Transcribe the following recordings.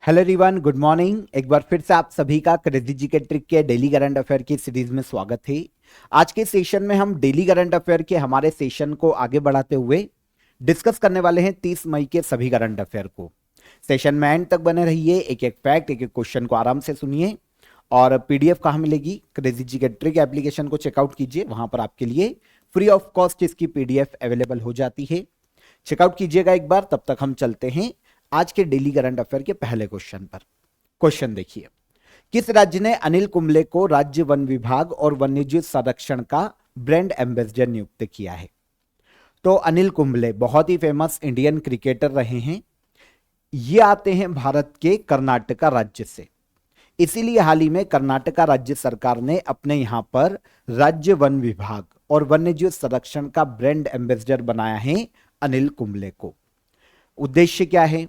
Hello everyone, good morning. एक बार फिर से आप सभी का क्रेजी जी के ट्रिक के डेली करंट अफेयर की सीरीज में स्वागत है। आज के सेशन में हम डेली करंट अफेयर के हमारे सेशन को आगे बढ़ाते हुए डिस्कस करने वाले हैं 30 मई के सभी करंट अफेयर को। सेशन में एंड तक बने रहिए, एक एक फैक्ट, एक एक क्वेश्चन को आराम से सुनिए। और पीडीएफ कहाँ मिलेगी? क्रेजी जी के ट्रिक एप्लीकेशन को चेकआउट कीजिए, वहां पर आपके लिए फ्री ऑफ कॉस्ट इसकी पीडीएफ अवेलेबल हो जाती है। चेकआउट कीजिएगा एक बार। तब तक हम चलते हैं आज के डेली करंट अफेयर के पहले क्वेश्चन पर। क्वेश्चन देखिए, किस राज्य ने अनिल कुंबले को राज्य वन विभाग और वन्यजीव संरक्षण का ब्रांड एम्बेसडर नियुक्त किया है? तो अनिल कुंबले बहुत ही फेमस इंडियन क्रिकेटर रहे हैं। ये आते हैं भारत के कर्नाटका राज्य से। इसीलिए हाल ही में कर्नाटका राज्य सरकार ने अपने यहां पर राज्य वन विभाग और वन्यजीव संरक्षण का ब्रांड एम्बेसडर बनाया है अनिल कुंबले को। उद्देश्य क्या है?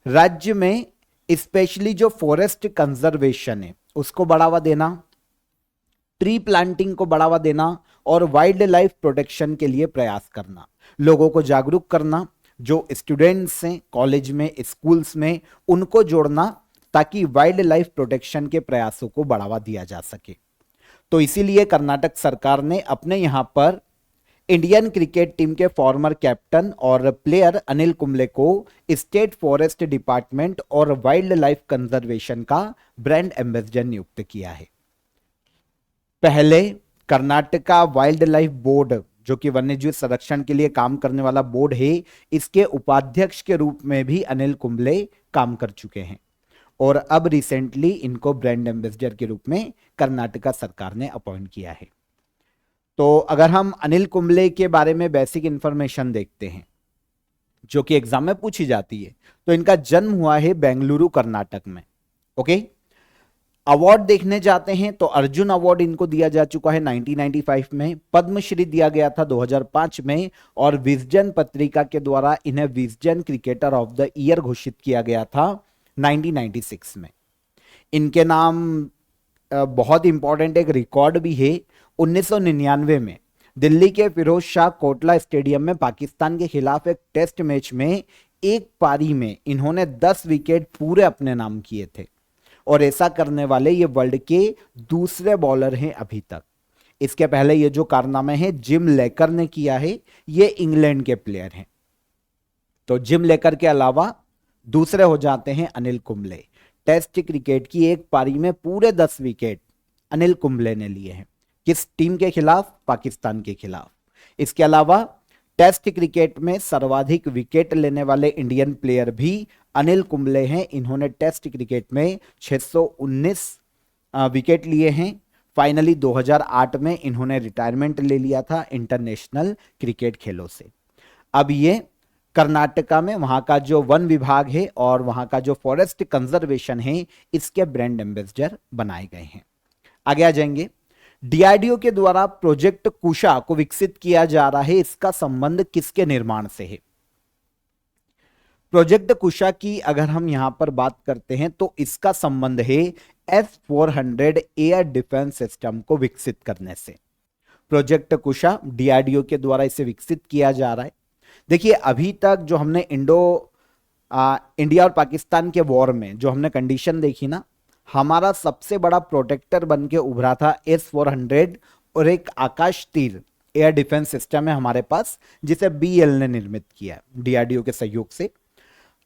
राज्य में स्पेशली जो फॉरेस्ट कंजर्वेशन है उसको बढ़ावा देना, ट्री प्लांटिंग को बढ़ावा देना और वाइल्ड लाइफ प्रोटेक्शन के लिए प्रयास करना, लोगों को जागरूक करना, जो स्टूडेंट्स हैं कॉलेज में, स्कूल्स में, उनको जोड़ना ताकि वाइल्ड लाइफ प्रोटेक्शन के प्रयासों को बढ़ावा दिया जा सके। तो इसीलिए कर्नाटक सरकार ने अपने यहां पर इंडियन क्रिकेट टीम के फॉर्मर कैप्टन और प्लेयर अनिल कुंबले को स्टेट फॉरेस्ट डिपार्टमेंट और वाइल्ड लाइफ कंजर्वेशन का ब्रांड एम्बेसडर नियुक्त किया है। पहले कर्नाटका वाइल्ड लाइफ बोर्ड, जो कि वन्यजीव संरक्षण के लिए काम करने वाला बोर्ड है, इसके उपाध्यक्ष के रूप में भी अनिल कुंबले काम कर चुके हैं और अब रिसेंटली इनको ब्रांड एम्बेसडर के रूप में कर्नाटका सरकार ने अपॉइंट किया है। तो अगर हम अनिल कुंबले के बारे में बेसिक इंफॉर्मेशन देखते हैं जो कि एग्जाम में पूछी जाती है, तो इनका जन्म हुआ है बेंगलुरु कर्नाटक में। ओके, अवार्ड देखने जाते हैं तो अर्जुन अवार्ड इनको दिया जा चुका है 1995 में, पद्मश्री दिया गया था 2005 में और विजडन पत्रिका के द्वारा इन्हें Wisden cricketer of the year घोषित किया गया था 1996 में। इनके नाम बहुत इंपॉर्टेंट एक रिकॉर्ड भी है। 1999 में दिल्ली के फिरोज शाह कोटला स्टेडियम में पाकिस्तान के खिलाफ एक टेस्ट मैच में एक पारी में इन्होंने 10 विकेट पूरे अपने नाम किए थे और ऐसा करने वाले ये वर्ल्ड के दूसरे बॉलर हैं अभी तक। इसके पहले ये जो कारनामे हैं जिम लेकर ने किया है, ये इंग्लैंड के प्लेयर हैं। तो जिम लेकर के अलावा दूसरे हो जाते हैं अनिल कुंबले। टेस्ट क्रिकेट की एक पारी में पूरे 10 विकेट अनिल कुंबले ने लिए हैं। किस टीम के खिलाफ? पाकिस्तान के खिलाफ। इसके अलावा टेस्ट क्रिकेट में सर्वाधिक विकेट लेने वाले इंडियन प्लेयर भी अनिल कुंबले हैं। इन्होंने टेस्ट क्रिकेट में 619 विकेट लिए हैं। फाइनली 2008 में इन्होंने रिटायरमेंट ले लिया था इंटरनेशनल क्रिकेट खेलों से। अब ये कर्नाटका में वहां का जो वन विभाग है और वहां का जो फॉरेस्ट कंजर्वेशन है, इसके ब्रांड एम्बेसडर बनाए गए हैं। आगे आ जाएंगे। डीआरडीओ के द्वारा प्रोजेक्ट कुशा को विकसित किया जा रहा है, इसका संबंध किसके निर्माण से है? प्रोजेक्ट कुशा की अगर हम यहां पर बात करते हैं तो इसका संबंध है S-400 एयर डिफेंस सिस्टम को विकसित करने से। प्रोजेक्ट कुशा डीआरडीओ के द्वारा इसे विकसित किया जा रहा है। देखिए, अभी तक जो हमने इंडिया और पाकिस्तान के वॉर में जो हमने कंडीशन देखी ना, हमारा सबसे बड़ा प्रोटेक्टर बन के उभरा था S-400 और एक आकाश तीर एयर डिफेंस सिस्टम है हमारे पास, जिसे बीएल ने निर्मित किया डीआरडीओ के सहयोग से।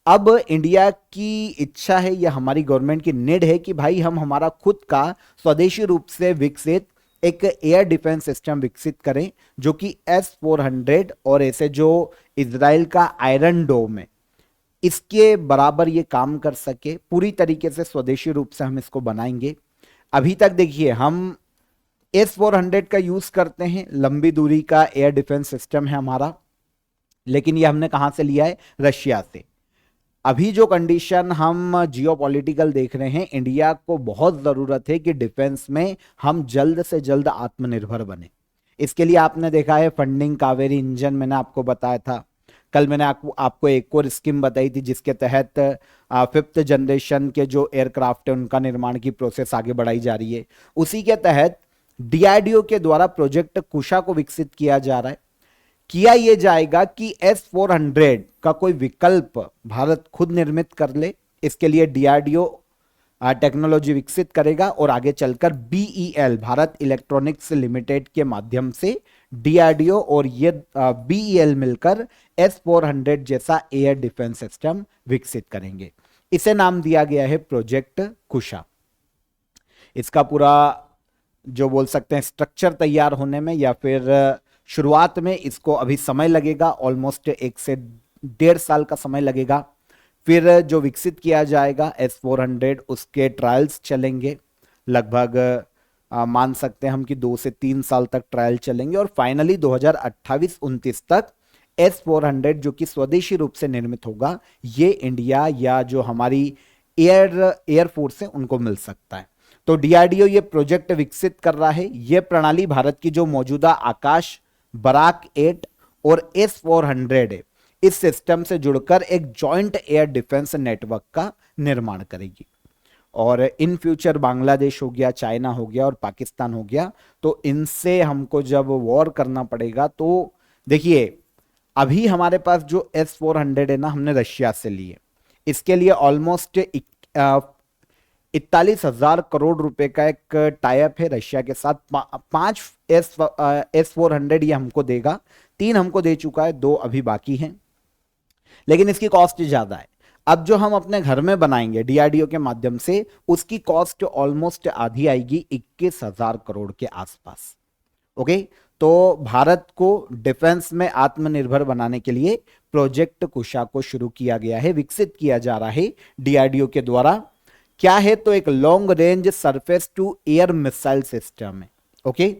अब इंडिया की इच्छा है, यह हमारी गवर्नमेंट की नीड है कि भाई हम हमारा खुद का स्वदेशी रूप से विकसित एक एयर डिफेंस सिस्टम विकसित करें जो कि S-400 और ऐसे जो इजराइल का आयरन डोम है इसके बराबर ये काम कर सके। पूरी तरीके से स्वदेशी रूप से हम इसको बनाएंगे। अभी तक देखिए, हम S-400 का यूज करते हैं, लंबी दूरी का एयर डिफेंस सिस्टम है हमारा, लेकिन ये हमने कहां से लिया है? रशिया से। अभी जो कंडीशन हम जियोपॉलिटिकल देख रहे हैं, इंडिया को बहुत जरूरत है कि डिफेंस में हम जल्द से जल्द आत्मनिर्भर बने। इसके लिए आपने देखा है फंडिंग, कावेरी इंजन मैंने आपको बताया था। कल मैंने आपको एक और स्कीम बताई थी जिसके तहत 5th जनरेशन के जो एयरक्राफ्ट है उनका निर्माण की प्रोसेस आगे बढ़ाई जा रही है। उसी के तहत डीआरडीओ के द्वारा प्रोजेक्ट कुशा को विकसित किया जा रहा है। किया यह जाएगा कि S-400 का कोई विकल्प भारत खुद निर्मित कर ले इसके लिए डीआरडीओ टेक्नोलॉजी विकसित करेगा और आगे चलकर बीईएल भारत इलेक्ट्रॉनिक्स लिमिटेड के माध्यम से डीआरडीओ और ये बीईएल मिलकर S-400 जैसा एयर डिफेंस सिस्टम विकसित करेंगे। इसे नाम दिया गया है प्रोजेक्ट कुशा। इसका पूरा जो बोल सकते हैं स्ट्रक्चर तैयार होने में या फिर शुरुआत में इसको अभी समय लगेगा, ऑलमोस्ट 1 से 1.5 साल का समय लगेगा। फिर जो विकसित किया जाएगा S-400 उसके ट्रायल्स चलेंगे, लगभग मान सकते हैं हम कि 2 से 3 साल तक ट्रायल चलेंगे और फाइनली 2028-29 तक S-400 जो कि स्वदेशी रूप से निर्मित होगा, ये इंडिया या जो हमारी एयरफोर्स है उनको मिल सकता है। तो डीआरडीओ ये प्रोजेक्ट विकसित कर रहा है। ये प्रणाली भारत की जो मौजूदा आकाश, बराक 8 और S-400 है, इस सिस्टम से जुड़कर एक जॉइंट एयर डिफेंस नेटवर्क का निर्माण करेगी। और इन फ्यूचर बांग्लादेश हो गया, चाइना हो गया और पाकिस्तान हो गया, तो इनसे हमको जब वॉर करना पड़ेगा, तो देखिए अभी हमारे पास जो S-400 है ना, हमने रशिया से लिए। इसके लिए ऑलमोस्ट 41,000 करोड़ रुपए का एक टाइप है रशिया के साथ। 5 S-400 ये हमको देगा, 3 हमको दे चुका है, 2 अभी बाकी हैं, लेकिन इसकी कॉस्ट ज्यादा है। अब जो हम अपने घर में बनाएंगे डीआरडीओ के माध्यम से, उसकी कॉस्ट ऑलमोस्ट आधी आएगी, 21,000 करोड़ के आसपास। ओके, तो भारत को डिफेंस में आत्मनिर्भर बनाने के लिए प्रोजेक्ट कुशा को शुरू किया गया है, विकसित किया जा रहा है डीआरडीओ के द्वारा। क्या है? तो एक long range surface to air missile system है। ओके,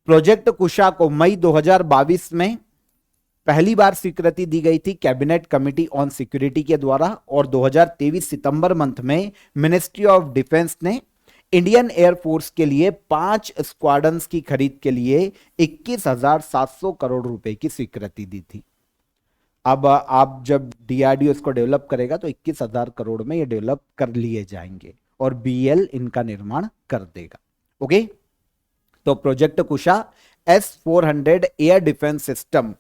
प्रोजेक्ट कुशा को मई 2022 में पहली बार स्वीकृति दी गई थी कैबिनेट कमिटी ऑन सिक्योरिटी के द्वारा, और 2023 सितंबर मंथ में मिनिस्ट्री ऑफ डिफेंस ने इंडियन एयरफोर्स के लिए 5 स्क्वाड्रंस की खरीद के लिए 21,700 करोड़ रुपए की स्वीकृति दी थी। अब आप जब डीआरडीओ इसको डेवलप करेगा तो 21,000 करोड़ में ये डेवलप कर लिए जाएंगे और बीएल इनका निर्माण कर देगा। ओके, तो प्रोजेक्ट कुशा S-400 एयर डिफेंस सिस्टम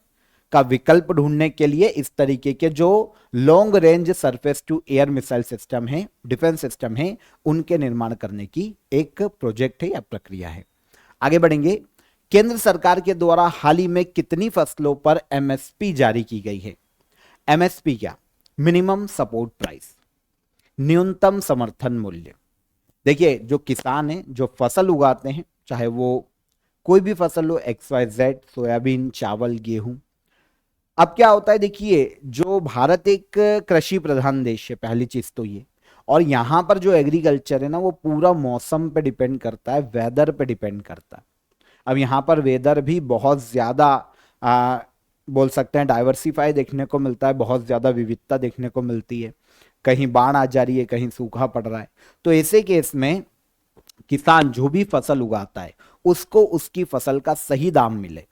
का विकल्प ढूंढने के लिए इस तरीके के जो long range surface to air missile system है, डिफेंस सिस्टम है, उनके निर्माण करने की एक प्रोजेक्ट है या प्रक्रिया है। आगे बढ़ेंगे। केंद्र सरकार के द्वारा हाल ही में कितनी फसलों पर एमएसपी जारी की गई है? एमएसपी क्या? मिनिमम सपोर्ट प्राइस, न्यूनतम समर्थन मूल्य। देखिए, जो किसान है, जो फसल उगाते हैं, चाहे वो कोई भी फसल हो, XYZ, सोयाबीन, चावल, गेहूं। अब क्या होता है, देखिए, जो भारत एक कृषि प्रधान देश है, पहली चीज तो ये, और यहां पर जो एग्रीकल्चर है ना, वो पूरा मौसम पे डिपेंड करता है, वेदर पे डिपेंड करता है। अब यहाँ पर वेदर भी बहुत ज्यादा बोल सकते हैं डाइवर्सिफाई देखने को मिलता है, बहुत ज्यादा विविधता देखने को मिलती है। कहीं बाढ़ आ जा रही है, कहीं सूखा पड़ रहा है। तो ऐसे केस में किसान जो भी फसल उगाता है उसको उसकी फसल का सही दाम मिले,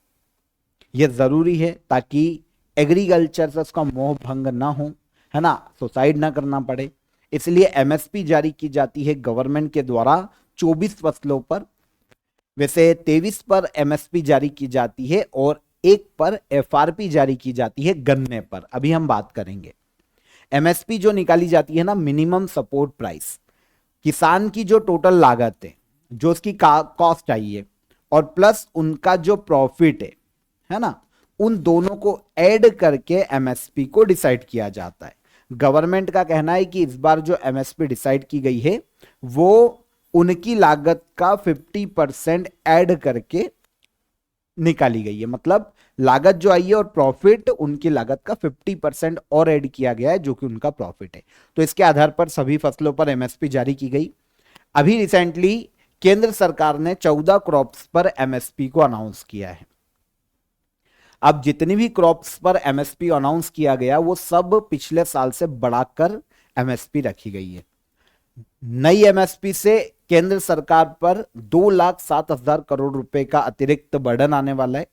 यह जरूरी है, ताकि एग्रीकल्चर से उसका मोह भंग ना हो, है ना, सुसाइड ना करना पड़े। इसलिए एमएसपी जारी की जाती है गवर्नमेंट के द्वारा 24 फसलों पर। वैसे 23 पर एमएसपी जारी की जाती है और 1 पर एफआरपी जारी की जाती है गन्ने पर। अभी हम बात करेंगे। एमएसपी जो निकाली जाती है ना, मिनिमम सपोर्ट प्राइस, किसान की जो टोटल लागत है, जो उसकी कॉस्ट आई है, और प्लस उनका जो प्रॉफिट है ना, उन दोनों को ऐड करके एमएसपी को डिसाइड किया जाता है। गवर्नमेंट का कहना है कि इस बार जो एमएसपी डिसाइड की गई है वो उनकी लागत का 50% ऐड करके निकाली गई है। मतलब लागत जो आई है और प्रॉफिट, उनकी लागत का 50% और ऐड किया गया है, जो कि उनका प्रॉफिट है। तो इसके आधार पर सभी फसलों पर एमएसपी जारी की गई। अभी रिसेंटली केंद्र सरकार ने 14 क्रॉप्स पर एमएसपी को अनाउंस किया है। अब जितनी भी क्रॉप्स पर एमएसपी अनाउंस किया गया वो सब पिछले साल से बढ़ाकर एमएसपी रखी गई है। नई एमएसपी से केंद्र सरकार पर 2,07,000 करोड़ रुपए का अतिरिक्त बर्डन आने वाला है।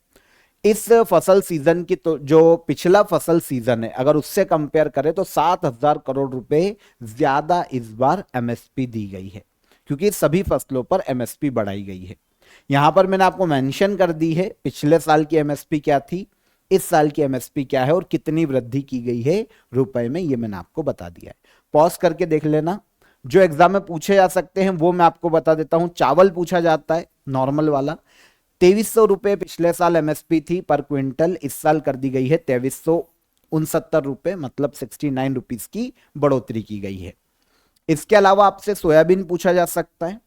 इस फसल सीजन की, तो जो पिछला फसल सीजन है, अगर उससे कंपेयर करें तो 7,000 करोड़ रुपए ज्यादा इस बार एमएसपी दी गई है, क्योंकि सभी फसलों पर एमएसपी बढ़ाई गई है। यहां पर मैंने आपको मेंशन कर दी है पिछले साल की एमएसपी क्या थी। इस साल की एमएसपी क्या है और कितनी वृद्धि की गई है रुपए में, ये मैंने आपको बता दिया है। पॉज करके देख लेना। जो एग्जाम में पूछे जा सकते हैं वो मैं आपको बता देता हूं। चावल पूछा जाता है नॉर्मल वाला, 2300 रुपए पिछले साल एमएसपी थी पर क्विंटल, इस साल कर दी गई है 2369 रुपए, मतलब 69 रुपीज की बढ़ोतरी की गई है। इसके अलावा आपसे सोयाबीन पूछा जा सकता है।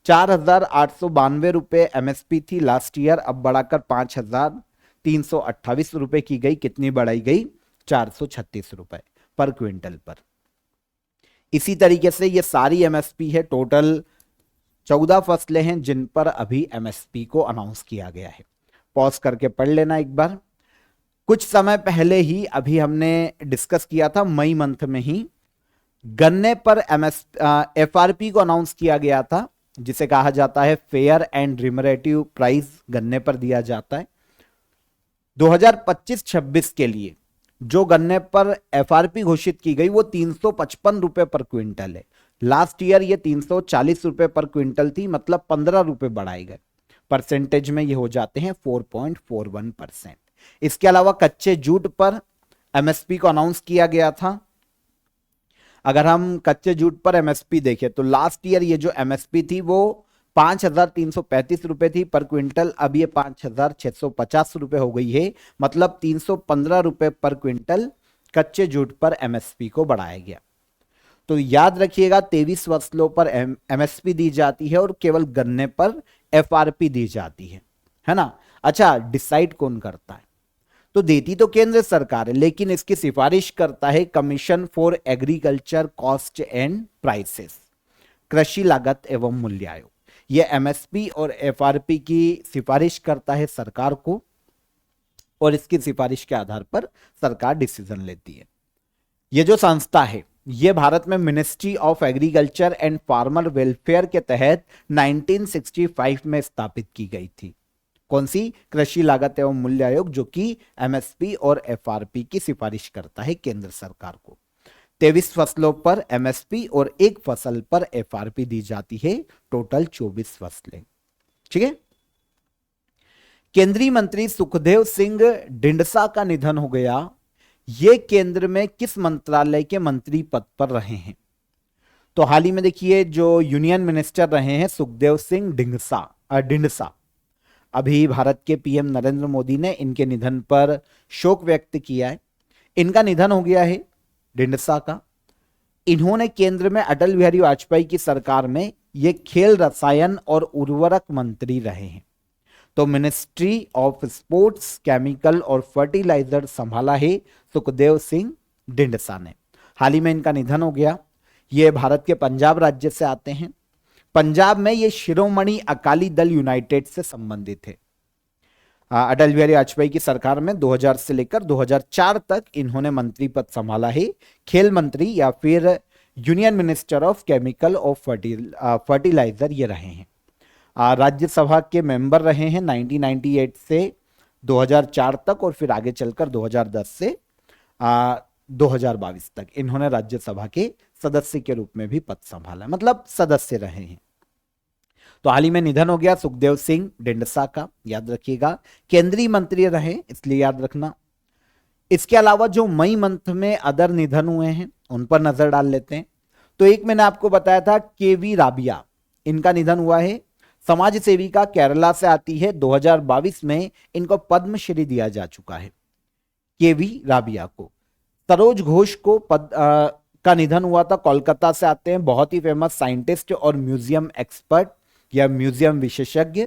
4892 रुपए एमएसपी थी लास्ट ईयर, अब बढ़ाकर 5328 रुपए की गई। कितनी बढ़ाई गई? 436 रुपए पर क्विंटल पर। इसी तरीके से ये सारी एमएसपी है। टोटल 14 फसलें हैं जिन पर अभी एमएसपी को अनाउंस किया गया है। पॉज करके पढ़ लेना एक बार। कुछ समय पहले ही अभी हमने डिस्कस किया था, मई मंथ में ही गन्ने पर एफआरपी को अनाउंस किया गया था, जिसे कहा जाता है फेयर एंड रिमरेटिव प्राइस, गन्ने पर दिया जाता है। 2025-26 के लिए जो गन्ने पर एफआरपी घोषित की गई वो 355 रुपए पर क्विंटल है। लास्ट ईयर ये 340 रुपए पर क्विंटल थी, मतलब 15 रुपए बढ़ाए गए। परसेंटेज में ये हो जाते हैं 4.41%। इसके अलावा कच्चे जूट पर एमएसपी को अनाउंस किया गया था। अगर हम कच्चे जूट पर एमएसपी देखें तो लास्ट ईयर ये जो एमएसपी थी वो 5335 रुपए थी पर क्विंटल, अब ये 5650 रुपए हो गई है, मतलब 315 रुपए पर क्विंटल कच्चे जूट पर एमएसपी को बढ़ाया गया। तो याद रखिएगा 23 फसलों पर एमएसपी दी जाती है और केवल गन्ने पर एफआरपी दी जाती है ना। अच्छा, डिसाइड कौन करता है? तो देती तो केंद्र सरकार है, लेकिन इसकी सिफारिश करता है commission for agriculture cost and prices, कृषि लागत एवं मूल्य आयोग। यह एमएसपी और एफआरपी की सिफारिश करता है सरकार को, और इसकी सिफारिश के आधार पर सरकार डिसीजन लेती है। यह जो संस्था है यह भारत में ministry of agriculture and farmer welfare के तहत 1965 में स्थापित की गई थी। कौन सी? कृषि लागत एवं मूल्य आयोग, जो कि एमएसपी और एफआरपी की सिफारिश करता है केंद्र सरकार को। 23 फसलों पर एमएसपी और एक फसल पर एफआरपी दी जाती है, टोटल 24 फसलें। ठीक है। केंद्रीय मंत्री सुखदेव सिंह ढींडसा का निधन हो गया। ये केंद्र में किस मंत्रालय के मंत्री पद पर रहे हैं? तो हाल ही में देखिए जो यूनियन मिनिस्टर रहे हैं सुखदेव सिंह ढींडसा, अभी भारत के पीएम नरेंद्र मोदी ने इनके निधन पर शोक व्यक्त किया है। इनका निधन हो गया है ढींडसा का। इन्होंने केंद्र में अटल बिहारी वाजपेयी की सरकार में ये खेल, रसायन और उर्वरक मंत्री रहे हैं। तो मिनिस्ट्री ऑफ स्पोर्ट्स, केमिकल और फर्टिलाइजर संभाला है सुखदेव सिंह ढींडसा ने। हाल ही में इनका निधन हो गया। ये भारत के पंजाब राज्य से आते हैं। पंजाब में ये शिरोमणि अकाली दल यूनाइटेड से संबंधित है। अटल बिहारी वाजपेयी की सरकार में 2000 से लेकर 2004 तक इन्होंने मंत्री पद संभाला है। खेल मंत्री या फिर यूनियन मिनिस्टर ऑफ केमिकल और फर्टिलाइजर ये रहे हैं। राज्यसभा के मेंबर रहे हैं 1998 से 2004 तक, और फिर आगे चलकर 2010 से 2022 तक इन्होंने राज्यसभा के सदस्य के रूप में भी पद संभाला, मतलब सदस्य रहे हैं। तो हाल ही में निधन हो गया सुखदेव सिंह ढींडसा का, याद रखिएगा। केंद्रीय मंत्री रहे इसलिए याद रखना। इसके अलावा जो मई मंथ में अदर निधन हुए हैं उन पर नजर डाल लेते हैं। तो एक मैंने आपको बताया था केवी राबिया, इनका निधन हुआ है। समाज सेविका, केरला से आती है। 2022 में इनको पद्मश्री दिया जा चुका है केवी राबिया को। सरोज घोष को का निधन हुआ था, कोलकाता से आते हैं। बहुत ही फेमस साइंटिस्ट और म्यूजियम एक्सपर्ट या म्यूजियम विशेषज्ञ।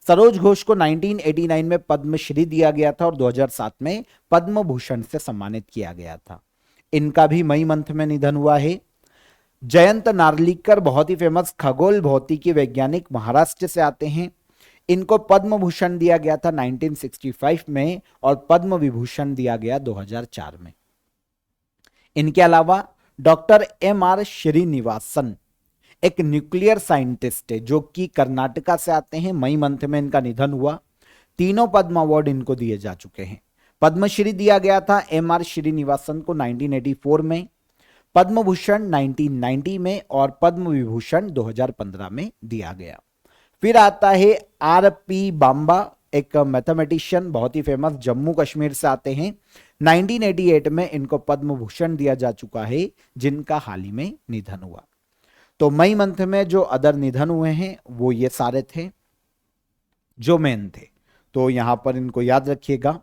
सरोज घोष को 1989 में पद्मश्री दिया गया था और 2007 में पद्म भूषण से सम्मानित किया गया था। इनका भी मई मंथ में निधन हुआ है। जयंत नार्लिकर, बहुत ही फेमस खगोल भौतिकी वैज्ञानिक, महाराष्ट्र से आते हैं। इनको पद्म भूषण दिया गया था 1965 में और पद्म विभूषण दिया गया 2004 में। इनके अलावा डॉक्टर एम.आर. श्रीनिवासन एक न्यूक्लियर साइंटिस्ट है जो कि कर्नाटका से आते हैं। मई मंथ में इनका निधन हुआ। तीनों पद्म अवार्ड इनको दिए जा चुके हैं। पद्मश्री दिया गया था एम.आर. श्रीनिवासन को 1984 में, पद्म भूषण 1990 में और पद्म विभूषण 2015 में दिया गया। फिर आता है आर.पी. बांबा, एक मैथमेटिशियन, बहुत ही फेमस, जम्मू कश्मीर से आते हैं। 1988 में इनको पद्म भूषण दिया जा चुका है, जिनका हाल ही में निधन हुआ। तो मई मंथ में जो अदर निधन हुए हैं वो ये सारे थे जो मेन थे, तो यहां पर इनको याद रखिएगा।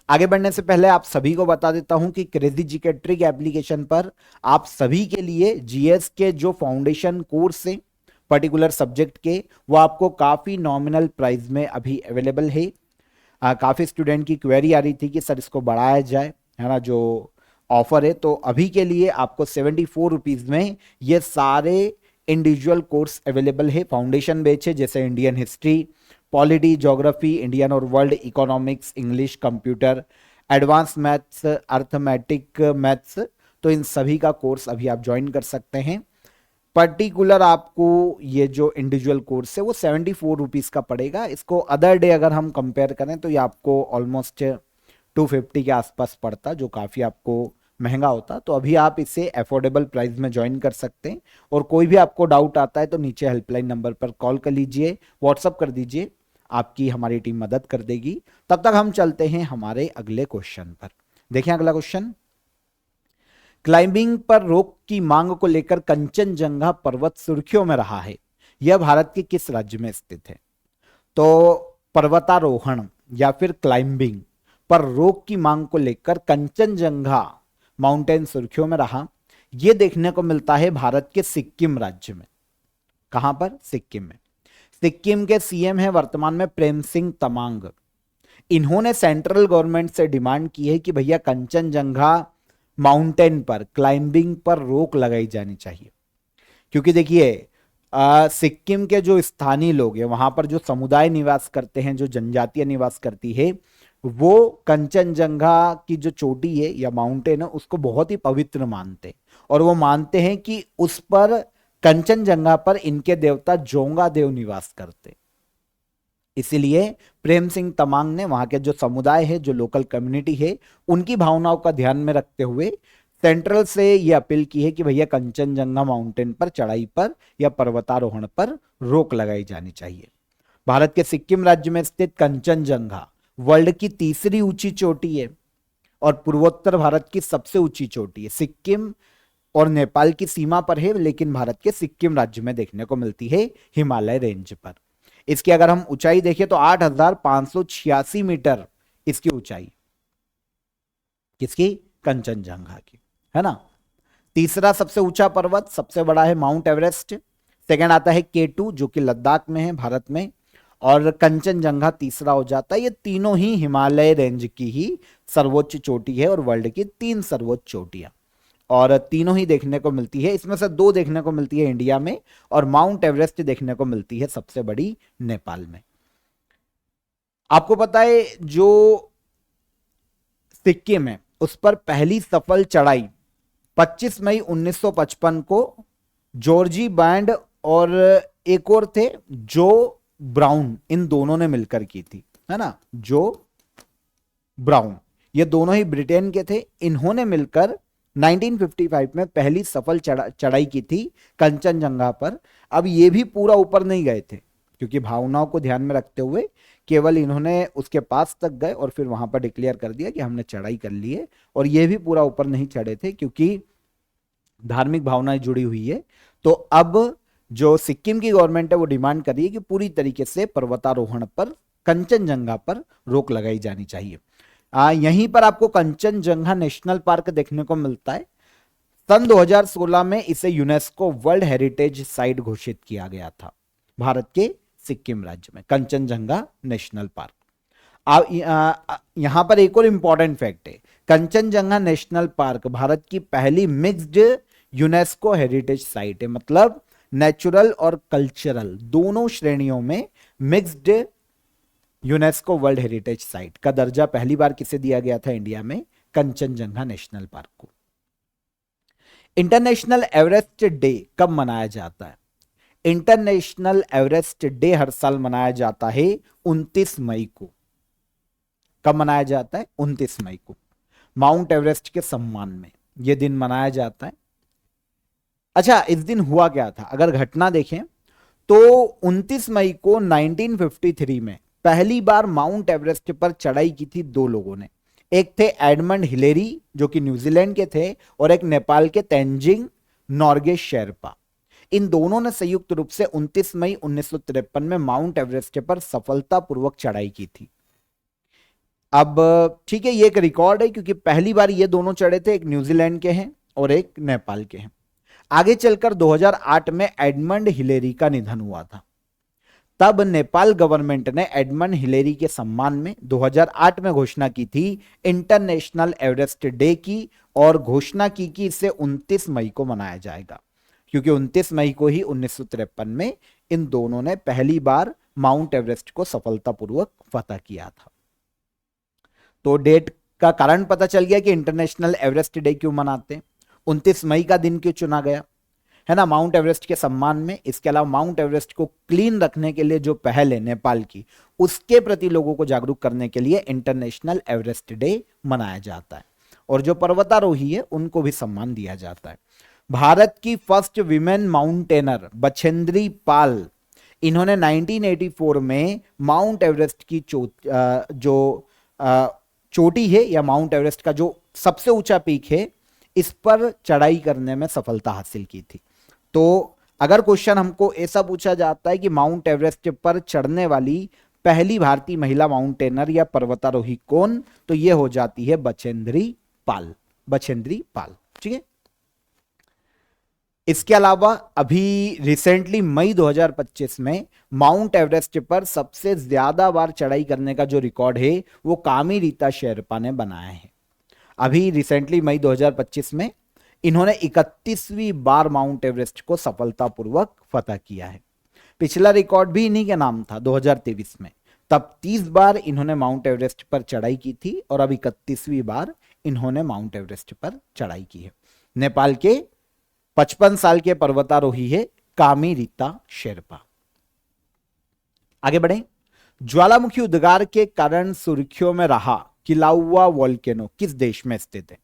आगे बढ़ने से पहले आप सभी को बता देता हूं कि क्रेजी जीके ट्रिक एप्लीकेशन पर आप सभी के लिए जीएस के जो फाउंडेशन कोर्स है पर्टिकुलर सब्जेक्ट के, वो आपको काफी नॉमिनल प्राइस में अभी अवेलेबल है। काफी स्टूडेंट की क्वेरी आ रही थी कि सर इसको बढ़ाया जाए, है ना, जो ऑफर है। तो अभी के लिए आपको 74 रुपीज में ये सारे इंडिविजुअल कोर्स अवेलेबल है। फाउंडेशन बैच है, जैसे Indian history, polity, geography, Indian और world economics, English, computer, advance maths, arithmetic maths, तो इन सभी का कोर्स अभी आप ज्वाइन कर सकते हैं। पर्टिकुलर आपको ये जो इंडिविजुअल कोर्स है वो 74 रुपीज का पड़ेगा। इसको अदर डे अगर हम कंपेयर करें तो ये आपको ऑलमोस्ट 250 के आसपास पड़ता, जो काफी आपको महंगा होता। तो अभी आप इसे अफोर्डेबल प्राइस में ज्वाइन कर सकते हैं। और कोई भी आपको डाउट आता है तो नीचे हेल्पलाइन नंबर पर कॉल कर लीजिए, व्हाट्सअप कर दीजिए, आपकी हमारी टीम मदद कर देगी। तब तक हम चलते हैं हमारे अगले क्वेश्चन पर। देखें अगला क्वेश्चन, क्लाइंबिंग पर रोक की मांग को लेकर कंचनजंगा पर्वत सुर्खियों में रहा है, यह भारत के किस राज्य में स्थित है? तो पर्वतारोहण या फिर क्लाइंबिंग पर रोक की मांग को लेकर कंचनजंगा माउंटेन सुर्खियों में रहा, यह देखने को मिलता है भारत के सिक्किम राज्य में। कहां पर? सिक्किम में। सिक्किम के सीएम है वर्तमान में प्रेम सिंह तमांग। इन्होंने सेंट्रल गवर्नमेंट से डिमांड की है कि भैया कंचनजंगा माउंटेन पर क्लाइंबिंग पर रोक लगाई जानी चाहिए। क्योंकि देखिए सिक्किम के जो स्थानीय लोग हैं, वहां पर जो समुदाय निवास करते हैं, जो जनजातियां निवास करती है, वो कंचनजंगा की जो चोटी है या माउंटेन है उसको बहुत ही पवित्र मानते हैं। और वो मानते हैं कि उस पर, कंचनजंगा पर, इनके देवता जोंगा देव निवास करते। इसीलिए प्रेम सिंह तमांग ने वहां के जो समुदाय है, जो लोकल कम्युनिटी है, उनकी भावनाओं का ध्यान में रखते हुए सेंट्रल से यह अपील की है कि भैया कंचनजंगा माउंटेन पर चढ़ाई पर या पर्वतारोहण पर रोक लगाई जानी चाहिए। भारत के सिक्किम राज्य में स्थित कंचनजंगा वर्ल्ड की तीसरी ऊंची चोटी है और पूर्वोत्तर भारत की सबसे ऊंची चोटी है। सिक्किम और नेपाल की सीमा पर है, लेकिन भारत के सिक्किम राज्य में देखने को मिलती है हिमालय रेंज पर। इसकी अगर हम ऊंचाई देखें तो 8,586 मीटर इसकी ऊंचाई, किसकी? कंचनजंगा की, है ना। तीसरा सबसे ऊंचा पर्वत, सबसे बड़ा है माउंट एवरेस्ट। सेकंड आता है K2 जो कि लद्दाख में है भारत में, और कंचनजंगा तीसरा हो जाता है। ये तीनों ही हिमालय रेंज की ही सर्वोच्च चोटी है और वर्ल्ड की 3 सर्वोच्च चोटियां, और तीनों ही देखने को मिलती है। इसमें से 2 देखने को मिलती है इंडिया में, और माउंट एवरेस्ट देखने को मिलती है सबसे बड़ी नेपाल में। आपको पता है जो सिक्किम है उस पर पहली सफल चढ़ाई 25 मई 1955 को जॉर्जी बैंड और एक और थे जो ब्राउन, इन दोनों ने मिलकर की थी, है ना। जो ब्राउन, ये दोनों ही ब्रिटेन के थे। इन्होंने मिलकर 1955 में पहली सफल चढ़ाई की थी कंचनजंगा पर। अब ये भी पूरा ऊपर नहीं गए थे, क्योंकि भावनाओं को ध्यान में रखते हुए केवल इन्होंने उसके पास तक गए और फिर वहां पर डिक्लेयर कर दिया कि हमने चढ़ाई कर ली है। और ये भी पूरा ऊपर नहीं चढ़े थे, क्योंकि धार्मिक भावनाएं जुड़ी हुई है। तो अब जो सिक्किम की गवर्नमेंट है वो डिमांड कर रही है कि पूरी तरीके से पर्वतारोहण पर, कंचनजंगा पर रोक लगाई जानी चाहिए। यहीं पर आपको कंचनजंगा नेशनल पार्क देखने को मिलता है। सन 2016 में इसे यूनेस्को वर्ल्ड हेरिटेज साइट घोषित किया गया था भारत के सिक्किम राज्य में, कंचनजंगा नेशनल पार्क। यहां पर एक और इंपॉर्टेंट फैक्ट है, कंचनजंगा नेशनल पार्क भारत की पहली मिक्स्ड यूनेस्को हेरिटेज साइट है। मतलब नेचुरल और कल्चरल दोनों श्रेणियों में mixed UNESCO world heritage site का दर्जा पहली बार किसे दिया गया था इंडिया में? कंचनजंगा नेशनल पार्क को। इंटरनेशनल एवरेस्ट डे कब मनाया जाता है? इंटरनेशनल एवरेस्ट डे हर साल मनाया जाता है 29 मई को। कब मनाया जाता है? 29 मई को, माउंट एवरेस्ट के सम्मान में यह दिन मनाया जाता है। अच्छा, इस दिन हुआ क्या था? अगर घटना देखें तो 29 मई को 1953 में पहली बार माउंट एवरेस्ट पर चढ़ाई की थी दो लोगों ने। एक थे एडमंड हिलेरी जो कि न्यूजीलैंड के थे, और एक नेपाल के तेंजिंग नोर्गे शेरपा। इन दोनों ने संयुक्त रूप से 29 मई 1953 में माउंट एवरेस्ट पर सफलतापूर्वक चढ़ाई की थी। अब ठीक है, ये एक रिकॉर्ड है क्योंकि पहली बार ये दोनों चढ़े थे, एक न्यूजीलैंड के हैं और एक नेपाल के हैं। आगे चलकर 2008 में एडमंड हिलेरी का निधन हुआ था। तब नेपाल गवर्नमेंट ने एडमंड हिलेरी के सम्मान में 2008 में घोषणा की थी इंटरनेशनल एवरेस्ट डे की, और घोषणा की कि इसे 29 मई को मनाया जाएगा, क्योंकि 29 मई को ही 1953 में इन दोनों ने पहली बार माउंट एवरेस्ट को सफलतापूर्वक फतह किया था। तो डेट का कारण पता चल गया कि इंटरनेशनल एवरेस्ट डे क्यों मनाते हैं, 29 मई का दिन क्यों चुना गया, है ना, माउंट एवरेस्ट के सम्मान में। इसके अलावा माउंट एवरेस्ट को क्लीन रखने के लिए जो पहल है नेपाल की, उसके प्रति लोगों को जागरूक करने के लिए इंटरनेशनल एवरेस्ट डे मनाया जाता है। और जो पर्वतारोही है उनको भी सम्मान दिया जाता है। भारत की first women mountaineer Bachendri Pal, इन्होंने 1984 में माउंट एवरेस्ट की चोटी है, या माउंट एवरेस्ट का जो सबसे ऊंचा पीक है, इस पर चढ़ाई करने में सफलता हासिल की थी। तो अगर क्वेश्चन हमको ऐसा पूछा जाता है कि माउंट एवरेस्ट पर चढ़ने वाली पहली भारतीय महिला माउंटेनर या पर्वतारोही कौन, तो यह हो जाती है बछेंद्री पाल, बछेंद्री पाल। ठीक है। इसके अलावा अभी रिसेंटली मई 2025 में माउंट एवरेस्ट पर सबसे ज्यादा बार चढ़ाई करने का जो रिकॉर्ड है वो कामी रीता शेरपा ने बनाया है। अभी रिसेंटली मई 2025 में इन्होंने 31वीं बार माउंट एवरेस्ट को सफलतापूर्वक फतह किया है। पिछला रिकॉर्ड भी इन्हीं के नाम था 2023 में, तब 30 बार इन्होंने माउंट एवरेस्ट पर चढ़ाई की थी, और अब 31वीं बार इन्होंने माउंट एवरेस्ट पर चढ़ाई की है। नेपाल के 55 साल के पर्वतारोही है कामी रीता शेरपा। आगे बढ़े। ज्वालामुखी उद्गार के कारण सुर्खियों में रहा किलाउआ वोल्केनो किस देश में स्थित है?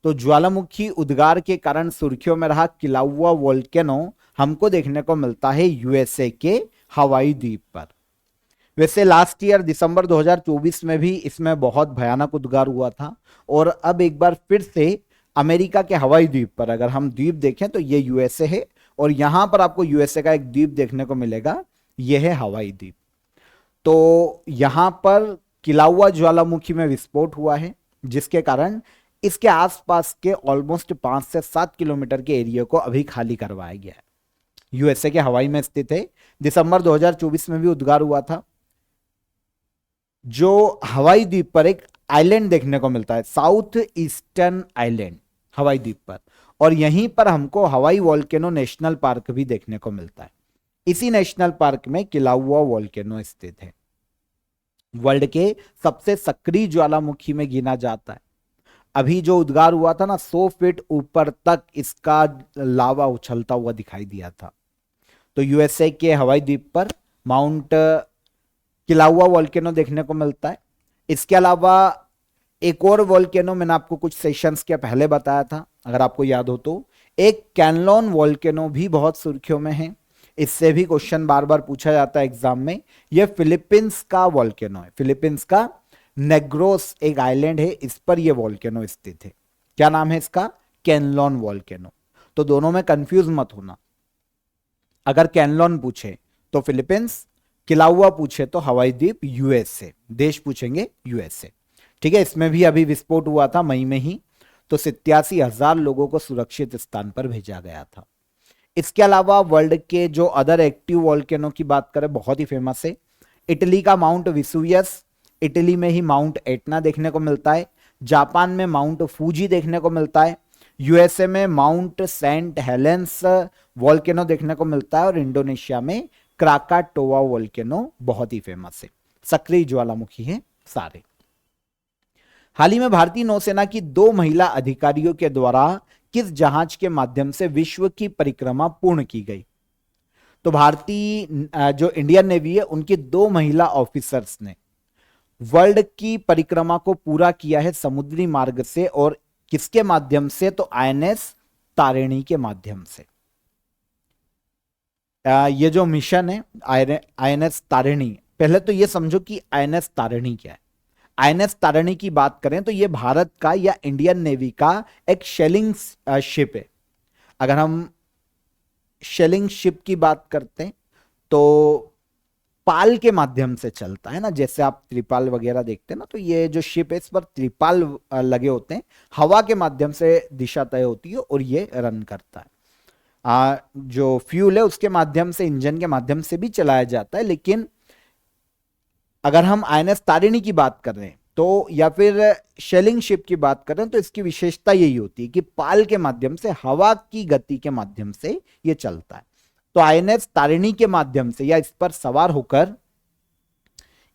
तो ज्वालामुखी उद्गार के कारण सुर्खियों में रहा किलाउआ वोल्केनो हमको देखने को मिलता है यूएसए के हवाई द्वीप पर। वैसे लास्ट ईयर दिसंबर 2024 में भी इसमें बहुत भयानक उद्गार हुआ था, और अब एक बार फिर से अमेरिका के हवाई द्वीप पर, अगर हम द्वीप देखें तो ये यूएसए है, और यहां पर आपको यूएसए का एक द्वीप देखने को मिलेगा, यह है हवाई द्वीप। तो यहां पर किलाउआ ज्वालामुखी में विस्फोट हुआ है, जिसके कारण इसके आसपास के ऑलमोस्ट 5 से 7 किलोमीटर के एरिया को अभी खाली करवाया गया है। यूएसए के हवाई में स्थित है। दिसंबर 2024 में भी उद्गार हुआ था। जो हवाई द्वीप पर एक आइलैंड देखने को मिलता है, साउथ ईस्टर्न आइलैंड हवाई द्वीप पर, और यहीं पर हमको हवाई वोल्केनो नेशनल पार्क भी देखने को मिलता है। इसी नेशनल पार्क में किलाउआ वोल्केनो स्थित है। वर्ल्ड के सबसे सक्रिय ज्वालामुखी में गिना जाता है। अभी जो उद्गार हुआ था ना, 100 फीट ऊपर तक इसका लावा उछलता हुआ दिखाई दिया था। तो यूएसए के हवाई द्वीप पर माउंट किलाउआ वोल्केनो देखने को मिलता है। इसके अलावा एक और वोल्केनो मैंने आपको कुछ सेशंस के पहले बताया था, अगर आपको याद हो तो, एक कैनलोन वोल्केनो भी बहुत सुर्खियों में है। इससे भी क्वेश्चन बार बार पूछा जाता है एग्जाम में। यह फिलीपींस का वोल्केनो है, फिलीपींस का नेग्रोस एक आइलैंड है, इस पर यह वोल्केनो स्थित है। क्या नाम है इसका? कैनलोन वोल्केनो। तो दोनों में कंफ्यूज मत होना। अगर कैनलोन पूछे तो फिलीपींस, किलाउआ पूछे तो हवाई द्वीप यूएसए, देश पूछेंगे यूएसए। ठीक है। इसमें भी अभी विस्फोट हुआ था मई में ही, तो 87,000 लोगों को सुरक्षित स्थान पर भेजा गया था। इसके अलावा वर्ल्ड के जो अदर एक्टिव वोल्केनो की बात करें, बहुत ही फेमस है। इटली का माउंट विसुवियस, इटली में ही माउंट एटना देखने को मिलता है। जापान में माउंट फूजी देखने को मिलता है। यूएसए में माउंट सेंट हेलेंस वोल्केनो देखने को मिलता है, और इंडोनेशिया में क्राकाटोआ वोल्केनो बहुत ही फेमस है। सक्रिय ज्वालामुखी है सारे। हाल ही में भारतीय नौसेना की 2 महिला अधिकारियों के द्वारा किस जहाज के माध्यम से विश्व की परिक्रमा पूर्ण की गई? तो भारतीय जो इंडियन नेवी है, उनकी 2 महिला ऑफिसर्स ने वर्ल्ड की परिक्रमा को पूरा किया है समुद्री मार्ग से, और किसके माध्यम से? तो आईएनएस तारिणी के माध्यम से। ये जो मिशन है आईएनएस तारिणी, पहले तो ये समझो कि आईएनएस तारिणी क्या है। आईएनएस तारिणी की बात करें तो ये भारत का या इंडियन नेवी का एक शेलिंग शिप है। अगर हम शेलिंग शिप की बात करते हैं तो पाल के माध्यम से चलता है ना, जैसे आप त्रिपाल वगैरह देखते हैं ना, तो ये जो शिप है इस पर त्रिपाल लगे होते हैं, हवा के माध्यम से दिशा तय होती है और ये रन करता है। जो फ्यूल है उसके माध्यम से, इंजन के माध्यम से भी चलाया जाता है, लेकिन अगर हम आईएनएस तारिणी की बात कर रहे हैं तो, या फिर शेलिंग शिप की बात करें तो इसकी विशेषता यही होती है कि पाल के माध्यम से, हवा की गति के माध्यम से ये चलता है। तो आईएनएस तारिणी के माध्यम से या इस पर सवार होकर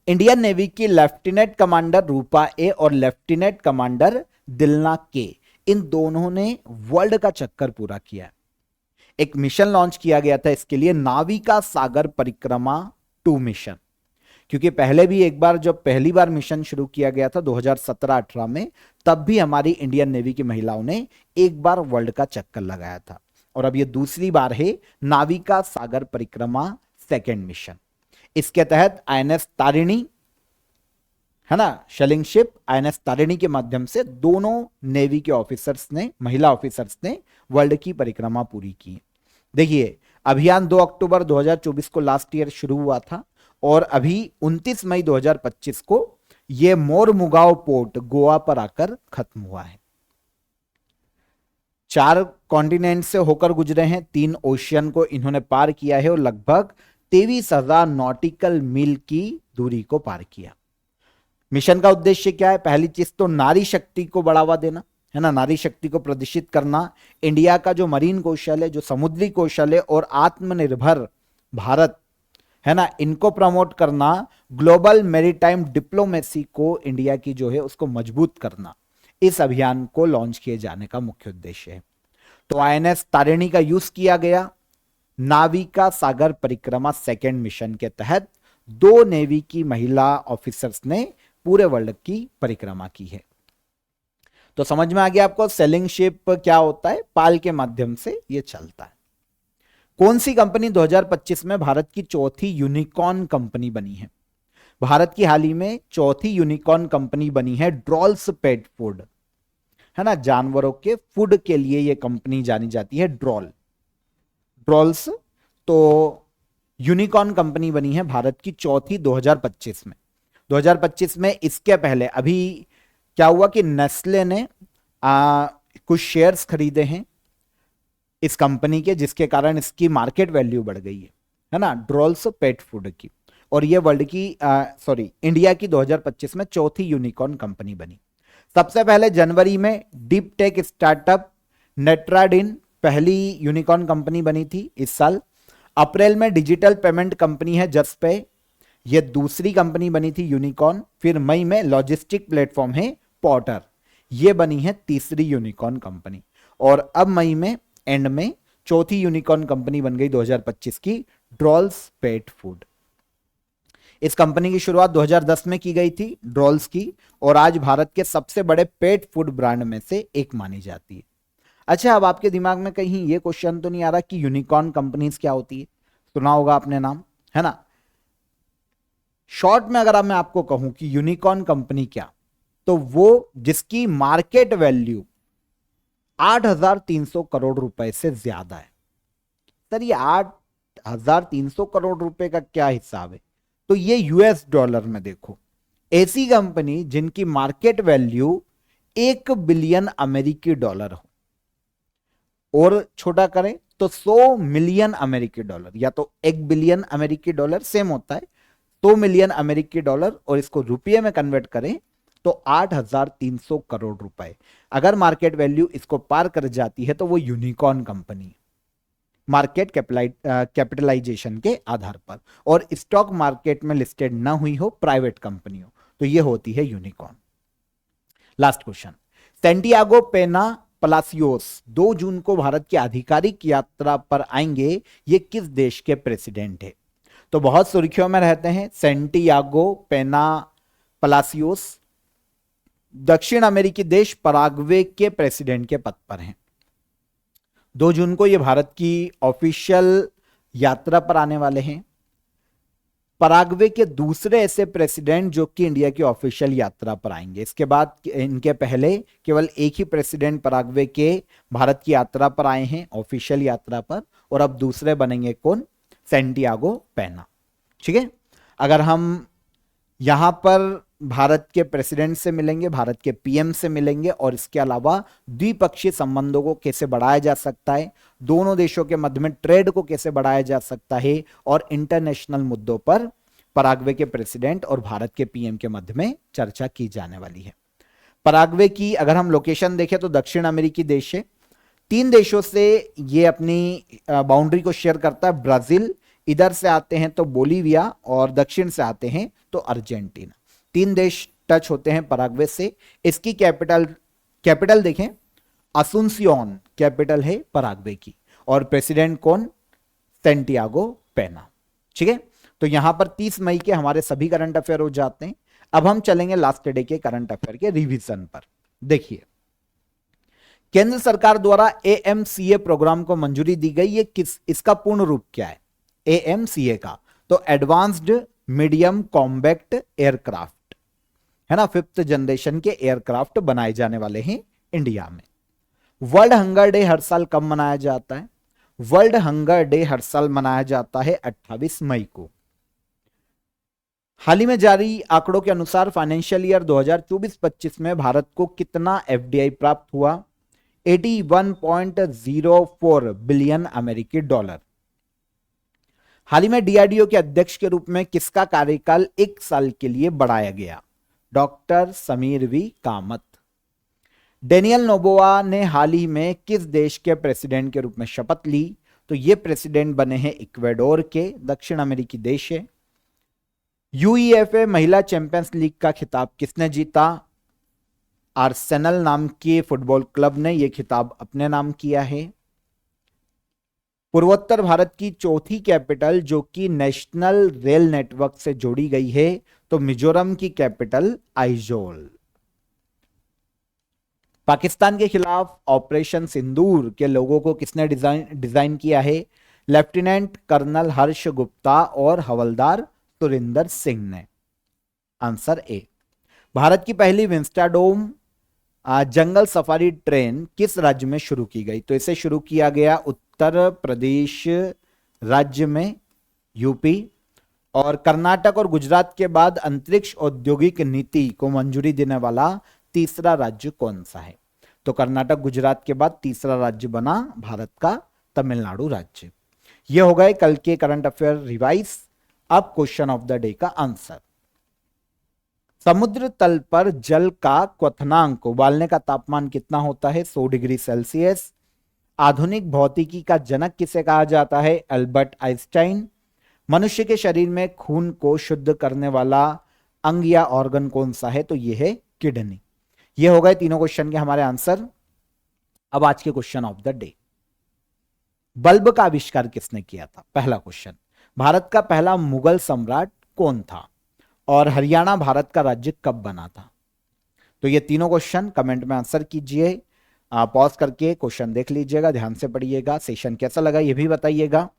इंडियन नेवी की लेफ्टिनेंट कमांडर रूपा ए और लेफ्टिनेंट कमांडर दिलना के, इन दोनों ने वर्ल्ड का चक्कर पूरा किया है। एक मिशन लॉन्च किया गया था इसके लिए, नाविका सागर परिक्रमा 2 मिशन, क्योंकि पहले भी एक बार जब पहली बार मिशन शुरू किया गया था 2017-18 में, तब भी हमारी इंडियन नेवी की महिलाओं ने एक बार वर्ल्ड का चक्कर लगाया था, और अब ये दूसरी बार है नाविका सागर परिक्रमा 2nd मिशन। इसके तहत आईएनएस तारिणी है ना, शेलिंग शिप आईएनएस तारिणी के माध्यम से दोनों नेवी के ऑफिसर्स ने, महिला ऑफिसर्स ने वर्ल्ड की परिक्रमा पूरी की। देखिए, अभियान 2 अक्टूबर 2024 को लास्ट ईयर शुरू हुआ था और अभी 29 मई 2025 को यह मोरमुगांव पोर्ट गोवा पर आकर खत्म हुआ है। 4 कॉन्टिनेंट से होकर गुजरे हैं, 3 ओशियन को इन्होंने पार किया है और लगभग 23,000 नॉटिकल मील की दूरी को पार किया। मिशन का उद्देश्य क्या है? पहली चीज तो नारी शक्ति को बढ़ावा देना है ना, नारी शक्ति को प्रदर्शित करना, इंडिया का जो मरीन कौशल है, जो समुद्री कौशल है और आत्मनिर्भर भारत है ना, इनको प्रमोट करना, ग्लोबल मैरीटाइम डिप्लोमेसी को इंडिया की जो है उसको मजबूत करना, इस अभियान को लॉन्च किए जाने का मुख्य उद्देश्य है। तो आईएनएस तारिणी का यूज किया गया नाविका सागर परिक्रमा 2nd मिशन के तहत। 2 नेवी की महिला ऑफिसर्स ने पूरे वर्ल्ड की परिक्रमा की है। तो समझ में आ गया आपको सेलिंग शिप क्या होता है, पाल के माध्यम से यह चलता है। कौन सी कंपनी 2025 में भारत की चौथी यूनिकॉर्न कंपनी बनी है? भारत की हाल ही में चौथी यूनिकॉर्न कंपनी बनी है ड्रॉल्स पेट फूड, है ना, जानवरों के फूड के लिए यह कंपनी जानी जाती है, ड्रॉल्स। तो यूनिकॉर्न कंपनी बनी है भारत की चौथी 2025 में। 2025 में इसके पहले अभी क्या हुआ कि नेस्ले ने कुछ शेयर्स खरीदे हैं इस कंपनी के, जिसके कारण इसकी मार्केट वैल्यू बढ़ गई है ना, ड्रॉल्स पेट फूड की, और ये वर्ल्ड की इंडिया की 2025 में चौथी यूनिकॉर्न कंपनी बनी। सबसे पहले जनवरी में डीप टेक स्टार्टअप नेट्राडिन पहली यूनिकॉर्न कंपनी बनी थी इस साल। अप्रैल में डिजिटल पेमेंट कंपनी है जस्पे, ये दूसरी कंपनी बनी थी यूनिकॉर्न। फिर मई में लॉजिस्टिक प्लेटफॉर्म है पोर्टर, ये बनी है तीसरी यूनिकॉर्न कंपनी। और अब मई में एंड में चौथी यूनिकॉर्न कंपनी बन गई 2025 की ड्रॉल्स पेट फूड। इस कंपनी की शुरुआत 2010 में की गई थी ड्रॉल्स की, और आज भारत के सबसे बड़े पेट फूड ब्रांड में से एक मानी जाती है। अच्छा, अब आपके दिमाग में कहीं ये क्वेश्चन तो नहीं आ रहा कि यूनिकॉर्न कंपनीज क्या होती है? सुना होगा आपने नाम, है ना। शॉर्ट में अगर मैं आपको कहूं कि यूनिकॉर्न कंपनी क्या, तो वो जिसकी मार्केट वैल्यू 8,300 करोड़ रुपए से ज्यादा है। सर ये 8,300 करोड़ रुपए का क्या हिसाब है? तो ये यूएस डॉलर में देखो, ऐसी कंपनी जिनकी मार्केट वैल्यू 1 बिलियन अमेरिकी डॉलर हो, और छोटा करें तो 100 मिलियन अमेरिकी डॉलर, या तो 1 बिलियन अमेरिकी डॉलर सेम होता है 100 मिलियन अमेरिकी डॉलर, और इसको रुपये में कन्वर्ट करें तो 8,300 करोड़ रुपए। अगर मार्केट वैल्यू इसको पार कर जाती है तो वो यूनिकॉर्न कंपनी, मार्केट कैपिटलाइजेशन के आधार पर, और स्टॉक मार्केट में लिस्टेड ना हुई हो, प्राइवेट कंपनी हो, तो ये होती है यूनिकॉर्न। लास्ट क्वेश्चन, सैंटियागो पेना पलासियोस 2 जून को भारत की आधिकारिक यात्रा पर आएंगे, ये किस देश के प्रेसिडेंट है? तो बहुत सुर्खियों में रहते हैं सैंटियागो पेना पलासियोस, दक्षिण अमेरिकी देश पराग्वे के प्रेसिडेंट के पद पर हैं। 2 जून को ये भारत की ऑफिशियल यात्रा पर आने वाले हैं। पराग्वे के दूसरे ऐसे प्रेसिडेंट जो कि इंडिया की ऑफिशियल यात्रा पर आएंगे। इसके बाद इनके पहले केवल एक ही प्रेसिडेंट पराग्वे के भारत की यात्रा पर आए हैं, ऑफिशियल यात्रा पर, और अब दूसरे बनेंगे कौन? सैंटियागो पेना। ठीक है, अगर हम यहां पर भारत के प्रेसिडेंट से मिलेंगे, भारत के पीएम से मिलेंगे, और इसके अलावा द्विपक्षीय संबंधों को कैसे बढ़ाया जा सकता है, दोनों देशों के मध्य में ट्रेड को कैसे बढ़ाया जा सकता है, और इंटरनेशनल मुद्दों पर पराग्वे के प्रेसिडेंट और भारत के पीएम के मध्य में चर्चा की जाने वाली है। पराग्वे की अगर हम लोकेशन देखें तो दक्षिण अमेरिकी देश है। 3 देशों से ये अपनी बाउंड्री को शेयर करता है। ब्राजील, इधर से आते हैं तो बोलीविया, और दक्षिण से आते हैं तो अर्जेंटीना। 3 देश टच होते हैं पराग्वे से। इसकी कैपिटल देखें, असुंसियोन कैपिटल है पराग्वे की, और प्रेसिडेंट कौन? सैंटियागो पेना। ठीक है, तो यहां पर 30 मई के हमारे सभी करंट अफेयर हो जाते हैं। अब हम चलेंगे लास्ट डे के करंट अफेयर के रिवीजन पर। देखिए, केंद्र सरकार द्वारा एएमसीए प्रोग्राम को मंजूरी दी गई। ये इसका पूर्ण रूप क्या है एएमसीए का? तो एडवांस्ड मीडियम कॉम्बैक्ट एयरक्राफ्ट, है ना। 5th जनरेशन के एयरक्राफ्ट बनाए जाने वाले हैं इंडिया में। वर्ल्ड हंगर डे हर साल कब मनाया जाता है? वर्ल्ड हंगर डे हर साल मनाया जाता है 28 मई को। हाल ही में जारी आंकड़ों के अनुसार फाइनेंशियल ईयर 2024-25 में भारत को कितना एफडीआई प्राप्त हुआ? 81.04 बिलियन अमेरिकी डॉलर। हाल ही में डीआरडीओ के अध्यक्ष के रूप में किसका कार्यकाल 1 साल के लिए बढ़ाया गया? Doctor Sameer V Kamat. Daniel Noboa ने हाल ही में किस देश के प्रेसिडेंट के रूप में शपथ ली? तो ये प्रेसिडेंट बने हैं इक्वेडोर के, दक्षिण अमेरिकी देश है। यूईएफए महिला चैंपियंस लीग का खिताब किसने जीता? आर्सेनल नाम के फुटबॉल क्लब ने यह खिताब अपने नाम किया है। पूर्वोत्तर भारत की चौथी कैपिटल जो कि नेशनल रेल नेटवर्क से जोड़ी गई है, तो मिजोरम की कैपिटल आइजोल। पाकिस्तान के खिलाफ ऑपरेशन सिंदूर के लोगों को किसने डिजाइन किया है? लेफ्टिनेंट कर्नल हर्ष गुप्ता और हवलदार सुरिंदर सिंह ने। Answer A. भारत की पहली विंस्टाडोम जंगल सफारी ट्रेन किस राज्य में शुरू की गई? तो इसे शुरू किया गया उत्तर प्रदेश राज्य में, यूपी। और कर्नाटक और गुजरात के बाद अंतरिक्ष औद्योगिक नीति को मंजूरी देने वाला तीसरा राज्य कौन सा है? तो कर्नाटक गुजरात के बाद तीसरा राज्य बना भारत का तमिलनाडु राज्य। यह हो गए कल के करंट अफेयर रिवाइज। अब क्वेश्चन ऑफ द डे का आंसर। समुद्र तल पर जल का क्वथनांक, उबालने का तापमान कितना होता है? 100 डिग्री सेल्सियस। आधुनिक भौतिकी का जनक किसे कहा जाता है? Albert Einstein. मनुष्य के शरीर में खून को शुद्ध करने वाला अंग या ऑर्गन कौन सा है? तो यह है किडनी। ये हो गए तीनों क्वेश्चन के हमारे आंसर। अब आज के question of the day. Bulb का आविष्कार किसने किया था? पहला क्वेश्चन। भारत का पहला मुगल सम्राट कौन था? और हरियाणा भारत का राज्य कब बना था? तो ये तीनों क्वेश्चन कमेंट में आंसर कीजिए। पॉज करके क्वेश्चन देख लीजिएगा, ध्यान से पढ़िएगा। सेशन कैसा लगा ये भी बताइएगा।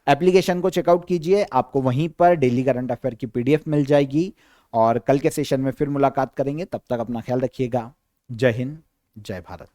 एप्लीकेशन को चेकआउट कीजिए, आपको वहीं पर डेली करंट अफेयर की पीडीएफ मिल जाएगी। और कल के सेशन में फिर मुलाकात करेंगे, तब तक अपना ख्याल रखिएगा। जय हिंद, जय भारत।